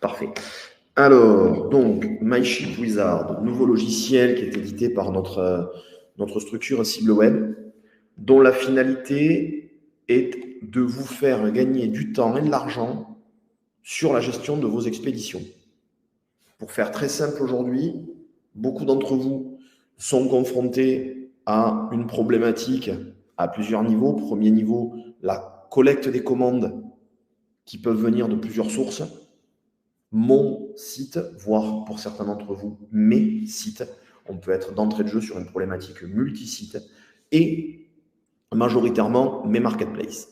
Parfait. Alors, donc, MyShipWizard, nouveau logiciel qui est édité par notre structure Cible Web, dont la finalité est de vous faire gagner du temps et de l'argent sur la gestion de vos expéditions. Pour faire très simple aujourd'hui, beaucoup d'entre vous sont confrontés à une problématique à plusieurs niveaux. Premier niveau, la collecte des commandes qui peuvent venir de plusieurs sources. Mon site, voire pour certains d'entre vous, mes sites, on peut être d'entrée de jeu sur une problématique multi-site et majoritairement mes marketplaces.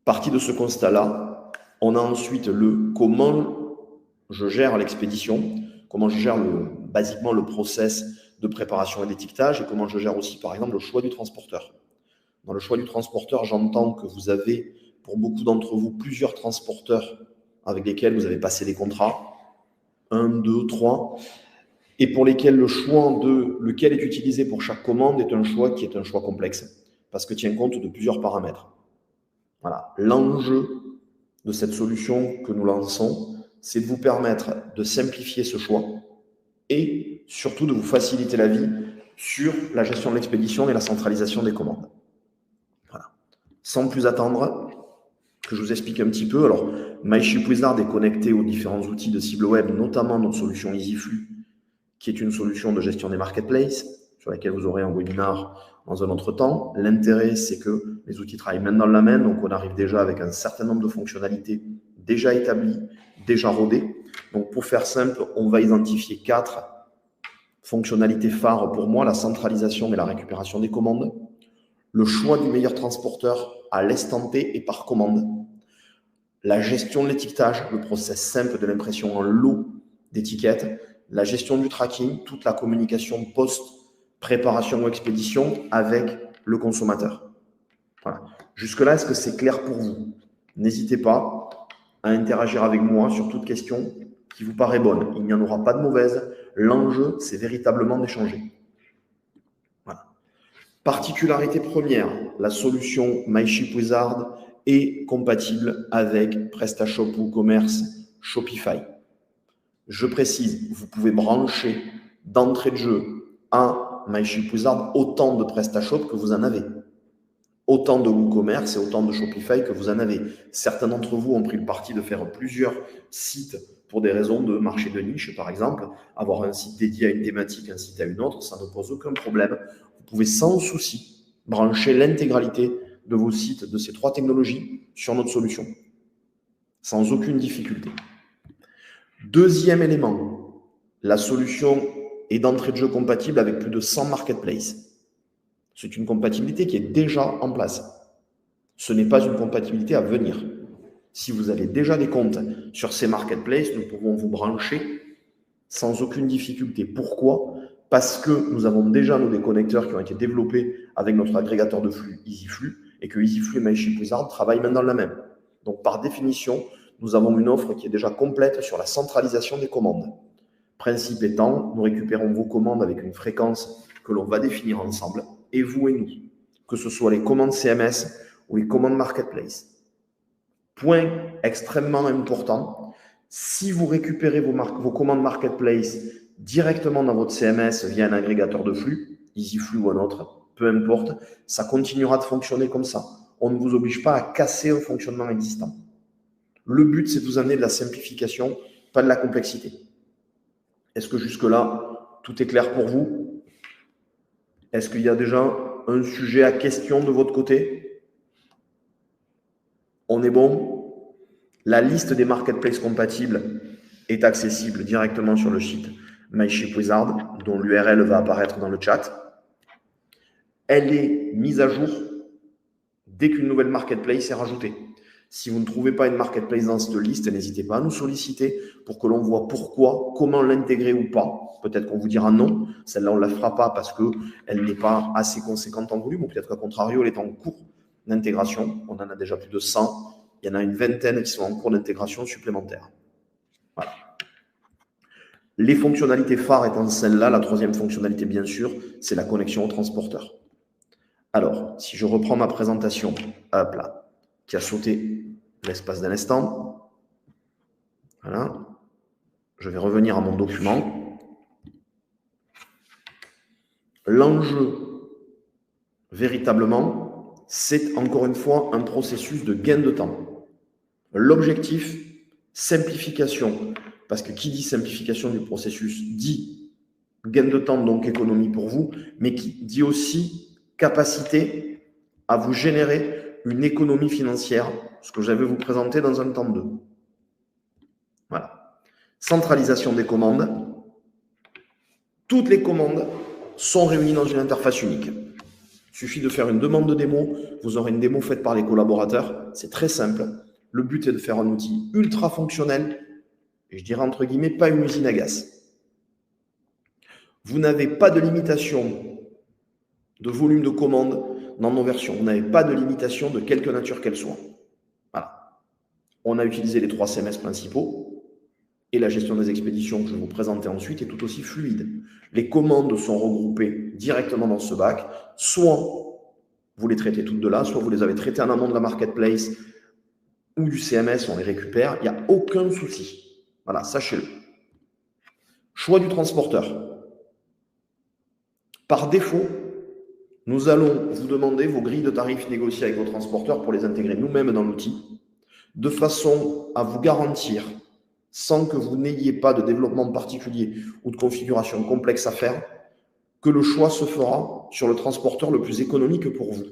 Parti de ce constat-là, on a ensuite le comment je gère l'expédition, comment je gère basiquement le process de préparation et d'étiquetage et comment je gère aussi par exemple le choix du transporteur. Dans le choix du transporteur, j'entends que vous avez, pour beaucoup d'entre vous, plusieurs transporteurs avec lesquels vous avez passé des contrats, 1, 2, 3, et pour lesquels le choix de lequel est utilisé pour chaque commande est un choix qui est un choix complexe, parce que tient compte de plusieurs paramètres. Voilà. L'enjeu de cette solution que nous lançons, c'est de vous permettre de simplifier ce choix et surtout de vous faciliter la vie sur la gestion de l'expédition et la centralisation des commandes. Voilà. Sans plus attendre, que je vous explique un petit peu. Alors, MyShipWizard est connecté aux différents outils de cible web, notamment notre solution EasyFlux, qui est une solution de gestion des marketplaces, sur laquelle vous aurez un webinar dans un autre temps. L'intérêt, c'est que les outils travaillent main dans la main, donc on arrive déjà avec un certain nombre de fonctionnalités déjà établies, déjà rodées. Donc, pour faire simple, on va identifier 4 fonctionnalités phares pour moi: la centralisation et la récupération des commandes, le choix du meilleur transporteur à l'instant T et par commande, la gestion de l'étiquetage, le process simple de l'impression en lot d'étiquettes, la gestion du tracking, toute la communication post-préparation ou expédition avec le consommateur. Voilà. Jusque-là, est-ce que c'est clair pour vous? N'hésitez pas à interagir avec moi sur toute question qui vous paraît bonne. Il n'y en aura pas de mauvaise. L'enjeu, c'est véritablement d'échanger. Voilà. Particularité première, la solution MyShipWizard est compatible avec PrestaShop WooCommerce Shopify. Je précise, vous pouvez brancher d'entrée de jeu à MyShipWizard autant de PrestaShop que vous en avez, autant de WooCommerce et autant de Shopify que vous en avez. Certains d'entre vous ont pris le parti de faire plusieurs sites pour des raisons de marché de niche, par exemple. Avoir un site dédié à une thématique, un site à une autre, ça ne pose aucun problème. Vous pouvez sans souci brancher l'intégralité de vos sites de ces 3 technologies sur notre solution, sans aucune difficulté. Deuxième élément, la solution est d'entrée de jeu compatible avec plus de 100 marketplaces. C'est une compatibilité qui est déjà en place. Ce n'est pas une compatibilité à venir. Si vous avez déjà des comptes sur ces marketplaces, nous pouvons vous brancher sans aucune difficulté. Pourquoi? Parce que nous avons déjà des connecteurs qui ont été développés avec notre agrégateur de flux EasyFlux et que EasyFlux et MyShipWizard travaillent main dans la main. Donc, par définition, nous avons une offre qui est déjà complète sur la centralisation des commandes. Principe étant, nous récupérons vos commandes avec une fréquence que l'on va définir ensemble, et vous et nous, que ce soit les commandes CMS ou les commandes Marketplace. Point extrêmement important, si vous récupérez vos commandes Marketplace directement dans votre CMS via un agrégateur de flux, EasyFlux ou un autre, peu importe, ça continuera de fonctionner comme ça. On ne vous oblige pas à casser un fonctionnement existant. Le but, c'est de vous amener de la simplification, pas de la complexité. Est-ce que jusque-là, tout est clair pour vous? Est-ce qu'il y a déjà un sujet à question de votre côté? On est bon? La liste des marketplaces compatibles est accessible directement sur le site MyShipWizard, dont l'URL va apparaître dans le chat. Elle est mise à jour dès qu'une nouvelle marketplace est rajoutée. Si vous ne trouvez pas une marketplace dans cette liste, n'hésitez pas à nous solliciter pour que l'on voit pourquoi, comment l'intégrer ou pas. Peut-être qu'on vous dira non, celle-là on ne la fera pas parce qu'elle n'est pas assez conséquente en volume, ou peut-être qu'à contrario, elle est en cours d'intégration. On en a déjà plus de 100. Il y en a une vingtaine qui sont en cours d'intégration supplémentaire. Voilà. Les fonctionnalités phares étant celles-là, la troisième fonctionnalité, bien sûr, c'est la connexion au transporteur. Alors, si je reprends ma présentation, hop là, qui a sauté l'espace d'un instant. Voilà. Je vais revenir à mon document. L'enjeu, véritablement, c'est encore une fois un processus de gain de temps. L'objectif, simplification. Parce que qui dit simplification du processus dit gain de temps, donc économie pour vous, mais qui dit aussi capacité à vous générer une économie financière, ce que je vais vous présenter dans un temps 2. Voilà. Centralisation des commandes. Toutes les commandes sont réunies dans une interface unique. Il suffit de faire une demande de démo, vous aurez une démo faite par les collaborateurs, c'est très simple. Le but est de faire un outil ultra fonctionnel, et je dirais entre guillemets pas une usine à gaz. Vous n'avez pas de limitation de volume de commandes dans nos versions, vous n'avez pas de limitation de quelque nature qu'elle soit. Voilà. On a utilisé les 3 CMS principaux, et la gestion des expéditions que je vais vous présenter ensuite est tout aussi fluide. Les commandes sont regroupées directement dans ce bac, soit vous les traitez toutes de là, soit vous les avez traitées en amont de la marketplace ou du CMS, on les récupère, il n'y a aucun souci. Voilà, sachez-le. Choix du transporteur. Par défaut, nous allons vous demander vos grilles de tarifs négociées avec vos transporteurs pour les intégrer nous-mêmes dans l'outil, de façon à vous garantir, sans que vous n'ayez pas de développement particulier ou de configuration complexe à faire, que le choix se fera sur le transporteur le plus économique pour vous.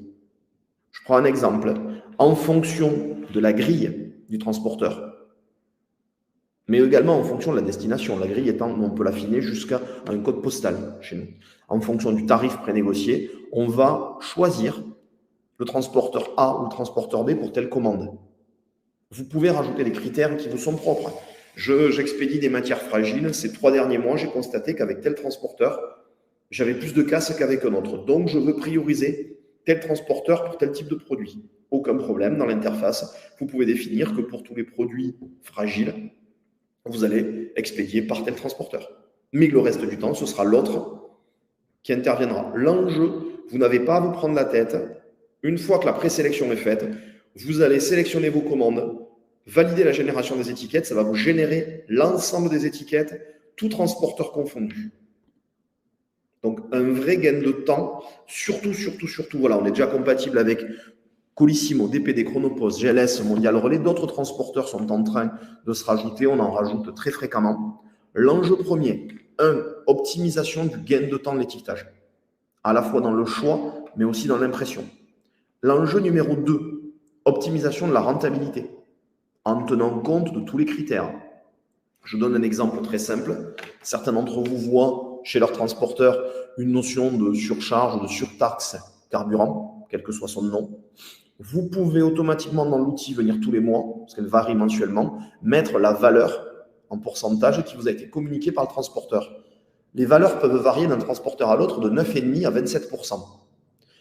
Je prends un exemple. En fonction de la grille du transporteur, mais également en fonction de la destination. La grille étant, on peut l'affiner jusqu'à un code postal chez nous. En fonction du tarif prénégocié, on va choisir le transporteur A ou le transporteur B pour telle commande. Vous pouvez rajouter des critères qui vous sont propres. J'expédie des matières fragiles. Ces 3 derniers mois, j'ai constaté qu'avec tel transporteur, j'avais plus de casse qu'avec un autre. Donc, je veux prioriser tel transporteur pour tel type de produit. Aucun problème, dans l'interface, vous pouvez définir que pour tous les produits fragiles, vous allez expédier par tel transporteur. Mais le reste du temps, ce sera l'autre qui interviendra. L'enjeu, vous n'avez pas à vous prendre la tête. Une fois que la présélection est faite, vous allez sélectionner vos commandes, valider la génération des étiquettes, ça va vous générer l'ensemble des étiquettes, tout transporteur confondu. Donc, un vrai gain de temps, surtout, voilà, on est déjà compatible avec Colissimo, DPD, Chronopost, GLS, Mondial Relais. D'autres transporteurs sont en train de se rajouter, on en rajoute très fréquemment. L'enjeu premier, optimisation du gain de temps de l'étiquetage, à la fois dans le choix, mais aussi dans l'impression. L'enjeu numéro 2, optimisation de la rentabilité, en tenant compte de tous les critères. Je donne un exemple très simple. Certains d'entre vous voient chez leurs transporteurs une notion de surcharge ou de surtaxe carburant, quel que soit son nom. Vous pouvez automatiquement dans l'outil venir tous les mois, parce qu'elle varie mensuellement, mettre la valeur en pourcentage qui vous a été communiquée par le transporteur. Les valeurs peuvent varier d'un transporteur à l'autre de 9,5 à 27%.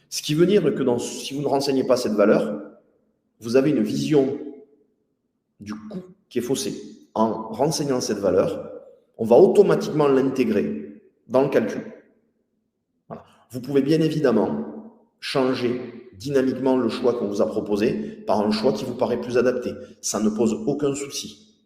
Ce qui veut dire que si vous ne renseignez pas cette valeur, vous avez une vision du coût qui est faussée. En renseignant cette valeur, on va automatiquement l'intégrer dans le calcul. Voilà. Vous pouvez bien évidemment changer dynamiquement le choix qu'on vous a proposé par un choix qui vous paraît plus adapté. Ça ne pose aucun souci.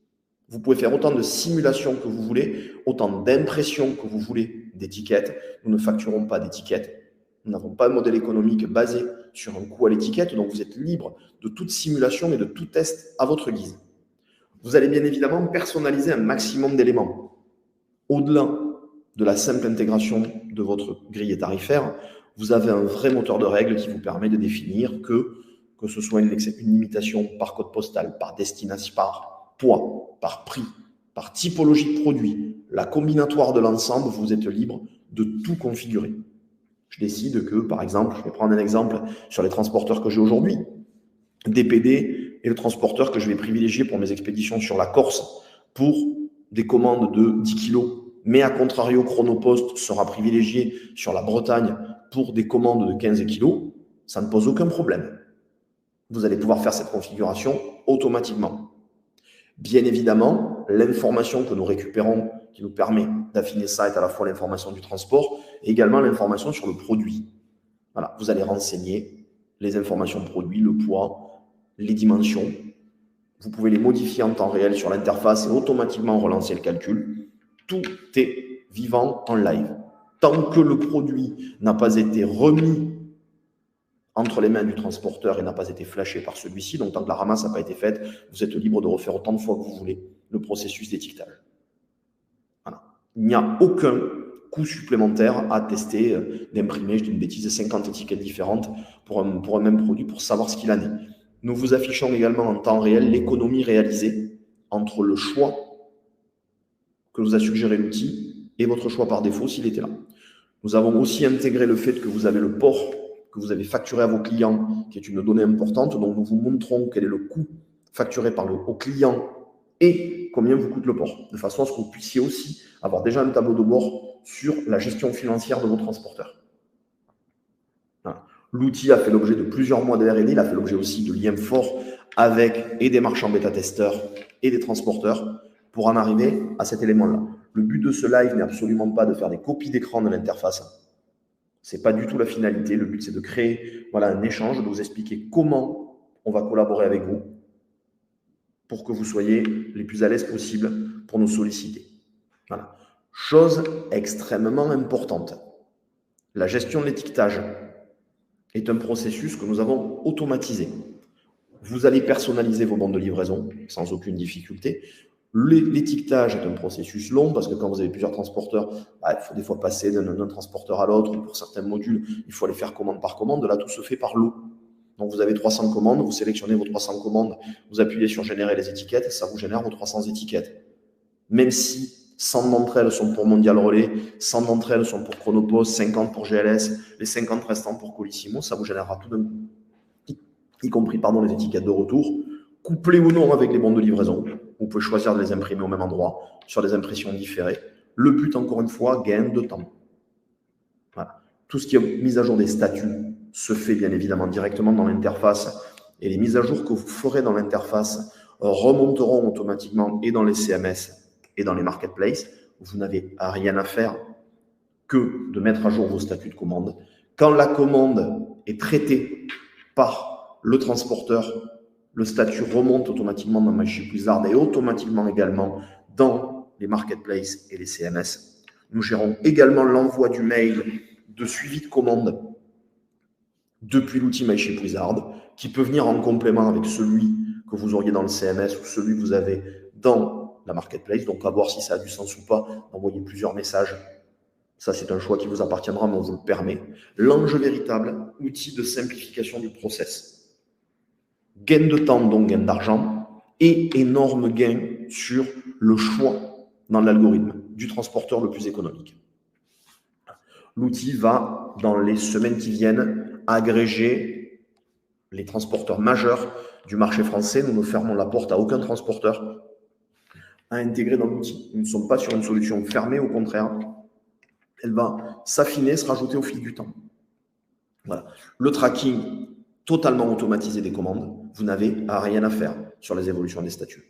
Vous pouvez faire autant de simulations que vous voulez, autant d'impressions que vous voulez d'étiquettes. Nous ne facturons pas d'étiquettes. Nous n'avons pas de modèle économique basé sur un coût à l'étiquette, donc vous êtes libre de toute simulation et de tout test à votre guise. Vous allez bien évidemment personnaliser un maximum d'éléments. Au-delà de la simple intégration de votre grille tarifaire, vous avez un vrai moteur de règles qui vous permet de définir que ce soit une limitation par code postal, par destination, par poids, par prix, par typologie de produit, la combinatoire de l'ensemble, vous êtes libre de tout configurer. Je décide que, par exemple, je vais prendre un exemple sur les transporteurs que j'ai aujourd'hui. DPD est le transporteur que je vais privilégier pour mes expéditions sur la Corse pour des commandes de 10 kg. Mais à contrario, Chronopost sera privilégié sur la Bretagne pour des commandes de 15 kg. Ça ne pose aucun problème. Vous allez pouvoir faire cette configuration automatiquement. Bien évidemment, l'information que nous récupérons, qui nous permet d'affiner ça, est à la fois l'information du transport et également l'information sur le produit. Voilà, vous allez renseigner les informations produits, le poids, les dimensions. Vous pouvez les modifier en temps réel sur l'interface et automatiquement relancer le calcul. Tout est vivant en live. Tant que le produit n'a pas été remis entre les mains du transporteur et n'a pas été flashé par celui-ci, donc tant que la ramasse n'a pas été faite, vous êtes libre de refaire autant de fois que vous voulez le processus d'étiquetage. Voilà. Il n'y a aucun coût supplémentaire à tester, d'imprimer, je dis une bêtise, 50 étiquettes différentes pour un même produit pour savoir ce qu'il en est. Nous vous affichons également en temps réel l'économie réalisée entre le choix que vous a suggéré l'outil et votre choix par défaut s'il était là. Nous avons aussi intégré le fait que vous avez le port que vous avez facturé à vos clients, qui est une donnée importante, donc nous vous montrons quel est le coût facturé au client et combien vous coûte le port, de façon à ce que vous puissiez aussi avoir déjà un tableau de bord sur la gestion financière de vos transporteurs. Voilà. L'outil a fait l'objet de plusieurs mois de R&D, il a fait l'objet aussi de liens forts avec et des marchands bêta-testeurs et des transporteurs pour en arriver à cet élément-là. Le but de ce live n'est absolument pas de faire des copies d'écran de l'interface. Ce n'est pas du tout la finalité. Le but, c'est de créer un échange, de vous expliquer comment on va collaborer avec vous pour que vous soyez les plus à l'aise possible pour nous solliciter. Voilà. Chose extrêmement importante. La gestion de l'étiquetage est un processus que nous avons automatisé. Vous allez personnaliser vos bandes de livraison sans aucune difficulté. L'étiquetage est un processus long parce que quand vous avez plusieurs transporteurs, il faut des fois passer d'un transporteur à l'autre. Pour certains modules, il faut aller faire commande par commande. Là, tout se fait par lot. Donc, vous avez 300 commandes, vous sélectionnez vos 300 commandes, vous appuyez sur générer les étiquettes, ça vous génère vos 300 étiquettes. Même si 100 d'entre elles sont pour Mondial Relais, 100 d'entre elles sont pour Chronopost, 50 pour GLS, les 50 restants pour Colissimo, ça vous générera tout d'un coup, y compris les étiquettes de retour, couplées ou non avec les bons de livraison. Vous pouvez choisir de les imprimer au même endroit, sur des impressions différées. Le but, encore une fois, gain de temps. Voilà. Tout ce qui est mise à jour des statuts se fait bien évidemment directement dans l'interface. Et les mises à jour que vous ferez dans l'interface remonteront automatiquement et dans les CMS et dans les marketplaces. Vous n'avez rien à faire que de mettre à jour vos statuts de commande. Quand la commande est traitée par le transporteur, le statut remonte automatiquement dans MyShipWizard et automatiquement également dans les marketplaces et les CMS. Nous gérons également l'envoi du mail de suivi de commande depuis l'outil MyShipWizard qui peut venir en complément avec celui que vous auriez dans le CMS ou celui que vous avez dans la marketplace. Donc, à voir si ça a du sens ou pas d'envoyer plusieurs messages. Ça, c'est un choix qui vous appartiendra, mais on vous le permet. L'enjeu véritable, outil de simplification du process. Gain de temps, donc gain d'argent, et énorme gain sur le choix dans l'algorithme du transporteur le plus économique. L'outil va, dans les semaines qui viennent, agréger les transporteurs majeurs du marché français. Nous ne fermons la porte à aucun transporteur à intégrer dans l'outil. Nous ne sommes pas sur une solution fermée, au contraire. Elle va s'affiner, se rajouter au fil du temps. Voilà. Le tracking totalement automatisé des commandes, vous n'avez rien à faire sur les évolutions des statuts.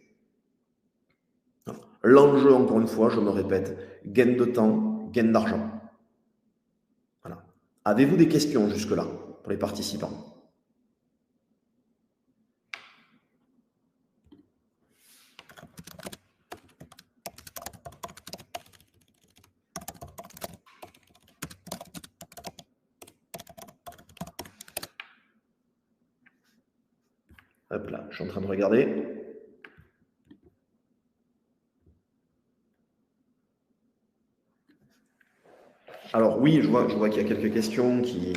L'enjeu, encore une fois, je me répète, gain de temps, gain d'argent. Voilà. Avez-vous des questions jusque-là pour les participants ? Hop là, je suis en train de regarder. Alors oui, je vois qu'il y a quelques questions qui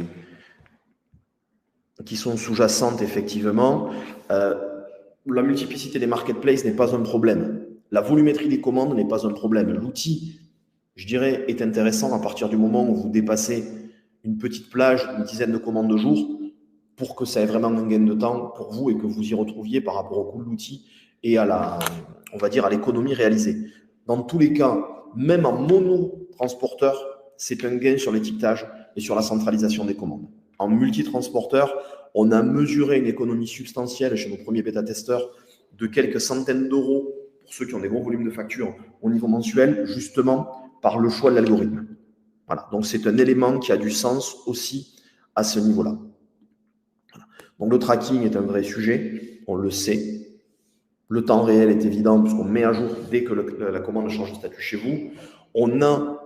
sont sous-jacentes, effectivement. La multiplicité des marketplaces n'est pas un problème. La volumétrie des commandes n'est pas un problème. L'outil, je dirais, est intéressant à partir du moment où vous dépassez une petite plage, une dizaine de commandes de jour, pour que ça ait vraiment un gain de temps pour vous et que vous y retrouviez par rapport au coût de l'outil et à l'économie réalisée. Dans tous les cas, même en mono-transporteur, c'est un gain sur l'étiquetage et sur la centralisation des commandes. En multitransporteur, on a mesuré une économie substantielle chez nos premiers bêta-testeurs de quelques centaines d'euros pour ceux qui ont des gros volumes de factures au niveau mensuel, justement par le choix de l'algorithme. Voilà. Donc, c'est un élément qui a du sens aussi à ce niveau-là. Voilà. Donc, le tracking est un vrai sujet, on le sait. Le temps réel est évident puisqu'on met à jour dès que la commande change de statut chez vous. On a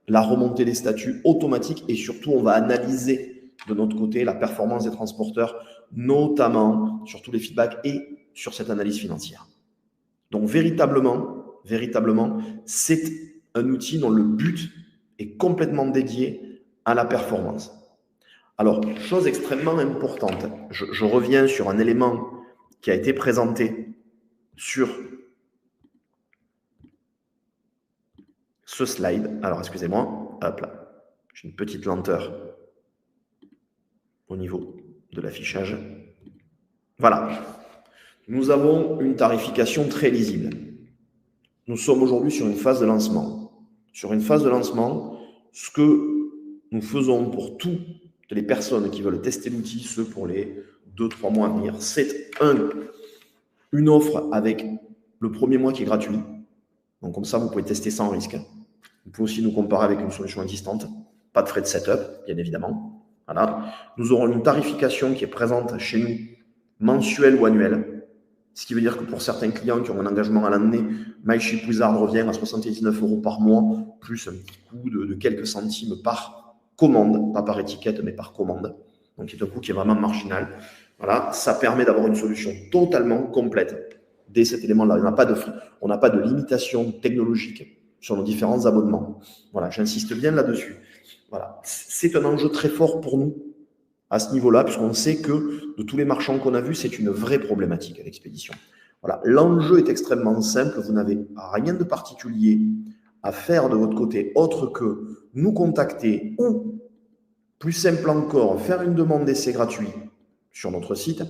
la remontée des statuts automatique et surtout, on va analyser de notre côté la performance des transporteurs, notamment sur tous les feedbacks et sur cette analyse financière. Donc, véritablement, c'est un outil dont le but est complètement dédié à la performance. Alors, chose extrêmement importante, je reviens sur un élément qui a été présenté sur ce slide. Alors, excusez-moi, hop là, j'ai une petite lenteur au niveau de l'affichage. Voilà. Nous avons une tarification très lisible. Nous sommes aujourd'hui sur une phase de lancement. Sur une phase de lancement, ce que nous faisons pour toutes les personnes qui veulent tester l'outil, ceux pour les 2-3 mois à venir, c'est une offre avec le premier mois qui est gratuit. Donc comme ça, vous pouvez tester sans risque. Vous pouvez aussi nous comparer avec une solution existante. Pas de frais de setup, bien évidemment. Voilà. Nous aurons une tarification qui est présente chez nous, mensuelle ou annuelle. Ce qui veut dire que pour certains clients qui ont un engagement à l'année, MyShipWizard revient à 79 € par mois, plus un petit coût de quelques centimes par commande, pas par étiquette, mais par commande. Donc c'est un coût qui est vraiment marginal. Voilà, ça permet d'avoir une solution totalement complète dès cet élément-là. On n'a pas de limitation technologique sur nos différents abonnements. Voilà, j'insiste bien là-dessus. Voilà, c'est un enjeu très fort pour nous à ce niveau-là, puisqu'on sait que de tous les marchands qu'on a vus, c'est une vraie problématique à l'expédition. Voilà, l'enjeu est extrêmement simple. Vous n'avez rien de particulier à faire de votre côté, autre que nous contacter ou, plus simple encore, faire une demande d'essai gratuit sur notre site.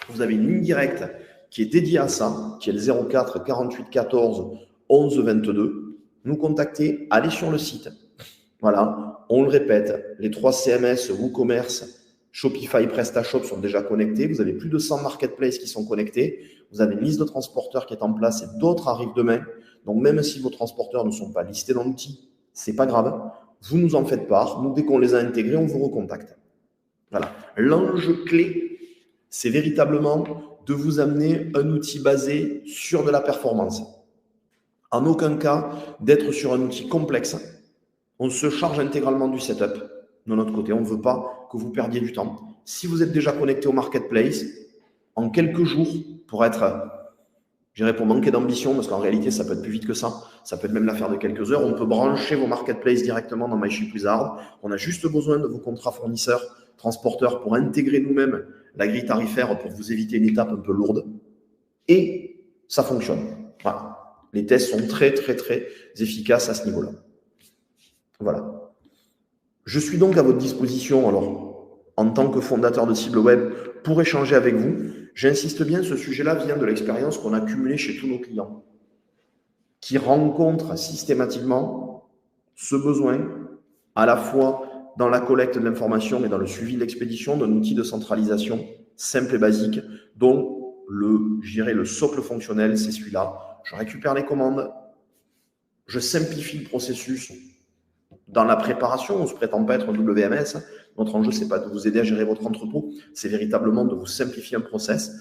Vous avez une ligne directe qui est dédiée à ça, qui est le 04 48 14 11 22. Nous contacter, allez sur le site. Voilà, on le répète, les 3 CMS, WooCommerce, Shopify, PrestaShop sont déjà connectés. Vous avez plus de 100 marketplaces qui sont connectés. Vous avez une liste de transporteurs qui est en place et d'autres arrivent demain. Donc, même si vos transporteurs ne sont pas listés dans l'outil, ce n'est pas grave. Vous nous en faites part. Nous, dès qu'on les a intégrés, on vous recontacte. Voilà. L'enjeu clé, c'est véritablement de vous amener un outil basé sur de la performance. En aucun cas d'être sur un outil complexe. On se charge intégralement du setup de notre côté. On ne veut pas que vous perdiez du temps. Si vous êtes déjà connecté au marketplace, en quelques jours, pour manquer d'ambition, parce qu'en réalité, ça peut être plus vite que ça. Ça peut être même l'affaire de quelques heures. On peut brancher vos marketplaces directement dans MyShipWizard. On a juste besoin de vos contrats fournisseurs, transporteurs pour intégrer nous-mêmes la grille tarifaire pour vous éviter une étape un peu lourde. Et ça fonctionne. Voilà. Les tests sont très, très, très efficaces à ce niveau-là. Voilà. Je suis donc à votre disposition, alors, en tant que fondateur de Cible Web, pour échanger avec vous. J'insiste bien, ce sujet-là vient de l'expérience qu'on a cumulée chez tous nos clients, qui rencontrent systématiquement ce besoin, à la fois dans la collecte de l'information et dans le suivi de l'expédition, d'un outil de centralisation simple et basique, dont le socle fonctionnel, c'est celui-là. Je récupère les commandes, je simplifie le processus. Dans la préparation, on ne se prétend pas être un WMS. Notre enjeu, ce n'est pas de vous aider à gérer votre entrepôt, c'est véritablement de vous simplifier un process.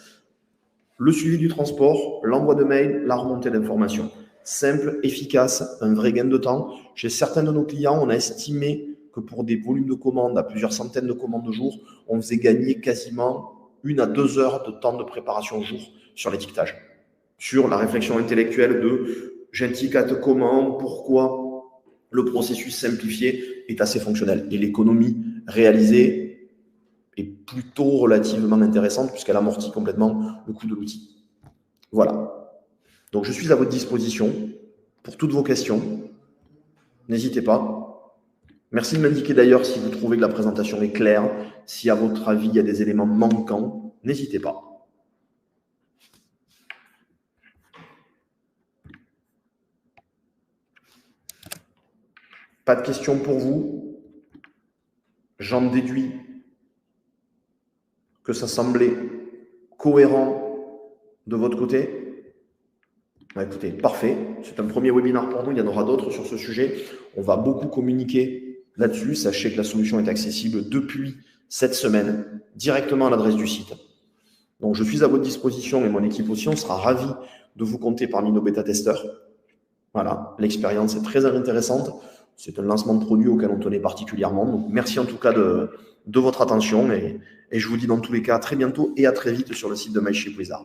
Le suivi du transport, l'envoi de mails, la remontée d'informations. Simple, efficace, un vrai gain de temps. Chez certains de nos clients, on a estimé que pour des volumes de commandes à plusieurs centaines de commandes au jour, on faisait gagner quasiment 1 à 2 heures de temps de préparation au jour sur l'étiquetage. Sur la réflexion intellectuelle de j'étiquette comment, pourquoi. Le processus simplifié est assez fonctionnel et l'économie réalisée est plutôt relativement intéressante puisqu'elle amortit complètement le coût de l'outil. Voilà. Donc, je suis à votre disposition pour toutes vos questions. N'hésitez pas. Merci de m'indiquer d'ailleurs si vous trouvez que la présentation est claire, si à votre avis il y a des éléments manquants. N'hésitez pas. Pas de questions pour vous. J'en déduis que ça semblait cohérent de votre côté. Écoutez, parfait. C'est un premier webinaire pour nous. Il y en aura d'autres sur ce sujet. On va beaucoup communiquer là-dessus. Sachez que la solution est accessible depuis cette semaine, directement à l'adresse du site. Donc, je suis à votre disposition et mon équipe aussi, on sera ravis de vous compter parmi nos bêta-testeurs. Voilà, l'expérience est très intéressante. C'est un lancement de produit auquel on tenait particulièrement. Donc, merci en tout cas de votre attention et je vous dis dans tous les cas à très bientôt et à très vite sur le site de MyShipWizard.